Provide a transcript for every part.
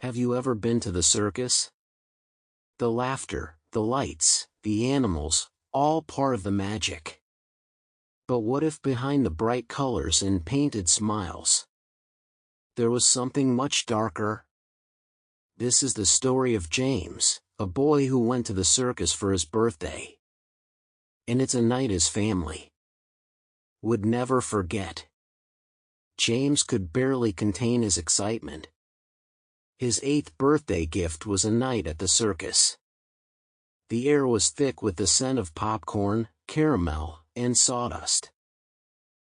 Have you ever been to the circus? The laughter, the lights, the animals, all part of the magic. But what if behind the bright colors and painted smiles, there was something much darker? This is the story of James, a boy who went to the circus for his birthday. And it's a night his family would never forget. James could barely contain his excitement. His 8th birthday gift was a night at the circus. The air was thick with the scent of popcorn, caramel, and sawdust.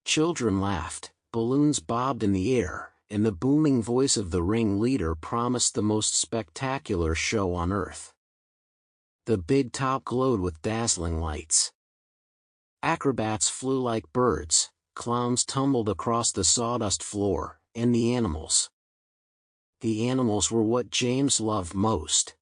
Children laughed, balloons bobbed in the air, and the booming voice of the ringleader promised the most spectacular show on earth. The big top glowed with dazzling lights. Acrobats flew like birds, clowns tumbled across the sawdust floor, and the animals. The animals were what James loved most.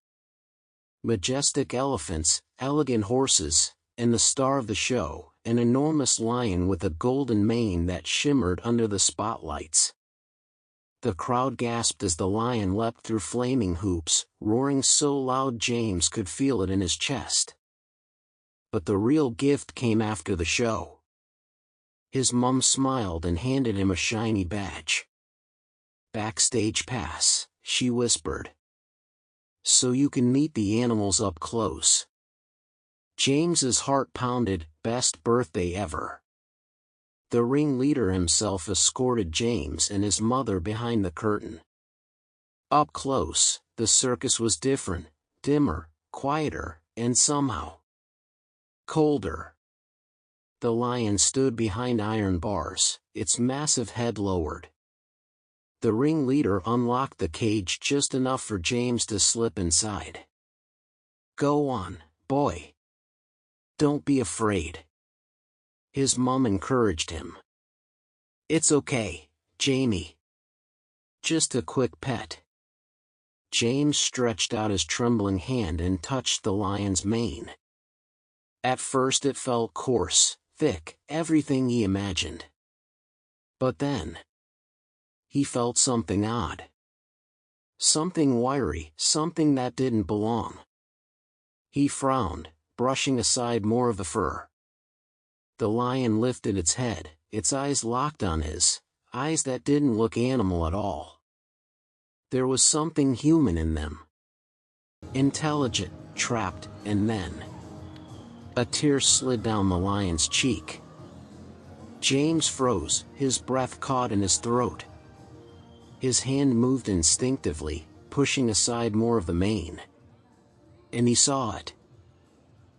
Majestic elephants, elegant horses, and the star of the show, an enormous lion with a golden mane that shimmered under the spotlights. The crowd gasped as the lion leapt through flaming hoops, roaring so loud James could feel it in his chest. But the real gift came after the show. His mom smiled and handed him a shiny badge. "Backstage pass," she whispered. "So you can meet the animals up close." James's heart pounded. Best birthday ever. The ringleader himself escorted James and his mother behind the curtain. Up close, the circus was different, dimmer, quieter, and somehow colder. The lion stood behind iron bars, its massive head lowered. The ringleader unlocked the cage just enough for James to slip inside. "Go on, boy. Don't be afraid." His mom encouraged him. "It's okay, Jamie. Just a quick pet." James stretched out his trembling hand and touched the lion's mane. At first it felt coarse, thick, everything he imagined. But then he felt something odd. Something wiry, something that didn't belong. He frowned, brushing aside more of the fur. The lion lifted its head, its eyes locked on his, eyes that didn't look animal at all. There was something human in them. Intelligent, trapped, and then a tear slid down the lion's cheek. James froze, his breath caught in his throat. His hand moved instinctively, pushing aside more of the mane. And he saw it.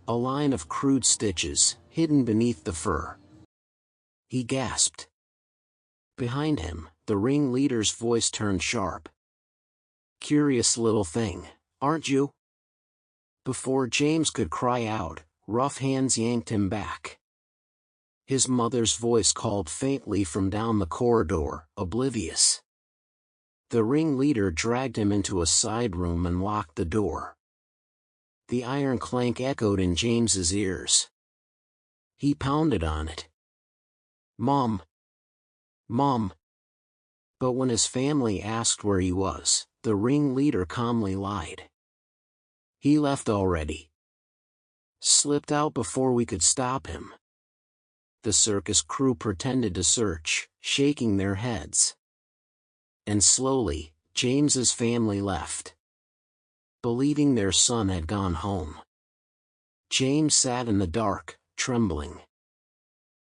A line of crude stitches, hidden beneath the fur. He gasped. Behind him, the ringleader's voice turned sharp. "Curious little thing, aren't you?" Before James could cry out, rough hands yanked him back. His mother's voice called faintly from down the corridor, oblivious. The ringleader dragged him into a side room and locked the door. The iron clank echoed in James's ears. He pounded on it. "Mom! Mom!" But when his family asked where he was, the ringleader calmly lied. "He left already. Slipped out before we could stop him." The circus crew pretended to search, shaking their heads. And slowly, James's family left, believing their son had gone home. James sat in the dark, trembling.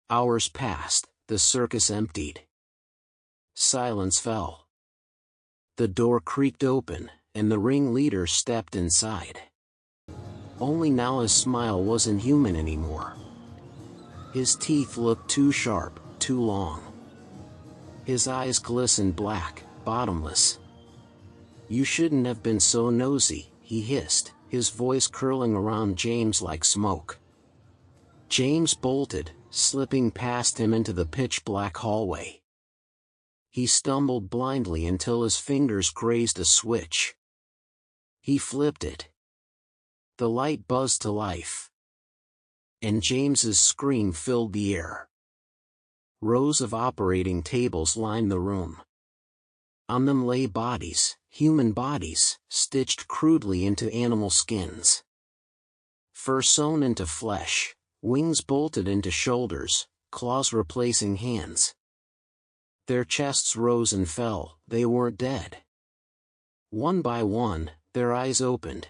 Hours passed, the circus emptied. Silence fell. The door creaked open, and the ringleader stepped inside. Only now his smile wasn't human anymore. His teeth looked too sharp, too long. His eyes glistened black, bottomless. "You shouldn't have been so nosy," he hissed, his voice curling around James like smoke. James bolted, slipping past him into the pitch-black hallway. He stumbled blindly until his fingers grazed a switch. He flipped it. The light buzzed to life. And James's scream filled the air. Rows of operating tables lined the room. On them lay bodies, human bodies, stitched crudely into animal skins. Fur sewn into flesh, wings bolted into shoulders, claws replacing hands. Their chests rose and fell, they weren't dead. One by one, their eyes opened.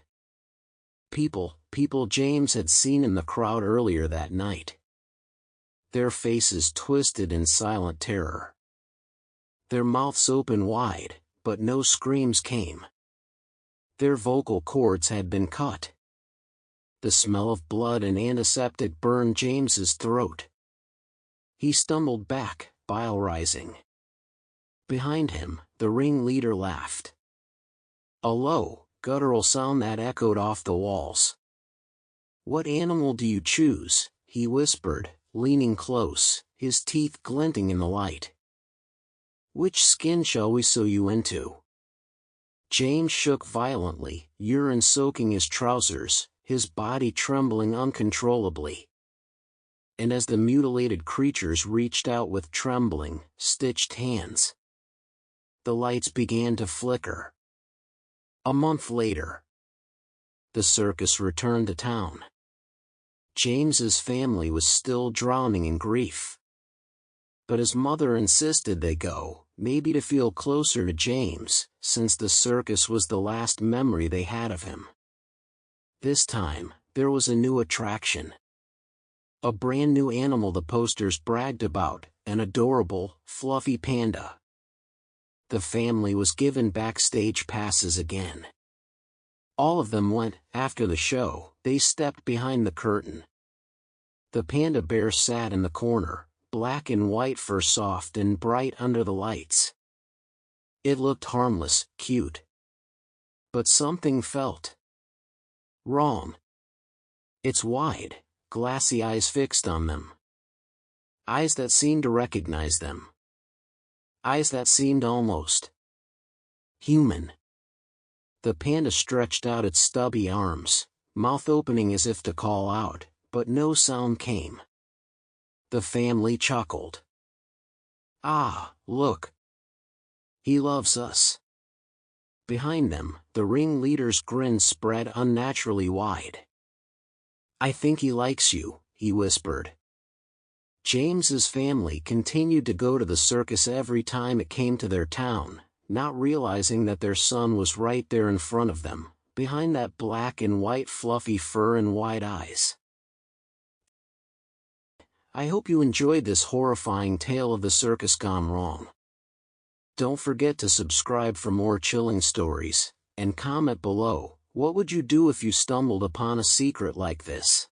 People James had seen in the crowd earlier that night. Their faces twisted in silent terror. Their mouths open wide, but no screams came. Their vocal cords had been cut. The smell of blood and antiseptic burned James's throat. He stumbled back, bile rising. Behind him, the ringleader laughed. A low, guttural sound that echoed off the walls. "What animal do you choose?" he whispered, leaning close, his teeth glinting in the light. "Which skin shall we sew you into?" James shook violently, urine soaking his trousers, his body trembling uncontrollably. And as the mutilated creatures reached out with trembling, stitched hands, the lights began to flicker. A month later, the circus returned to town. James's family was still drowning in grief. But his mother insisted they go, maybe to feel closer to James, since the circus was the last memory they had of him. This time, there was a new attraction. A brand new animal the posters bragged about, an adorable, fluffy panda. The family was given backstage passes again. All of them went. After the show, they stepped behind the curtain. The panda bear sat in the corner, black and white fur soft and bright under the lights. It looked harmless, cute. But something felt wrong. Its wide, glassy eyes fixed on them. Eyes that seemed to recognize them. Eyes that seemed almost human. The panda stretched out its stubby arms, mouth opening as if to call out, but no sound came. The family chuckled. "Ah, look. He loves us." Behind them, the ringleader's grin spread unnaturally wide. "I think he likes you," he whispered. James's family continued to go to the circus every time it came to their town, not realizing that their son was right there in front of them, behind that black and white fluffy fur and wide eyes. I hope you enjoyed this horrifying tale of the circus gone wrong. Don't forget to subscribe for more chilling stories, and comment below, what would you do if you stumbled upon a secret like this?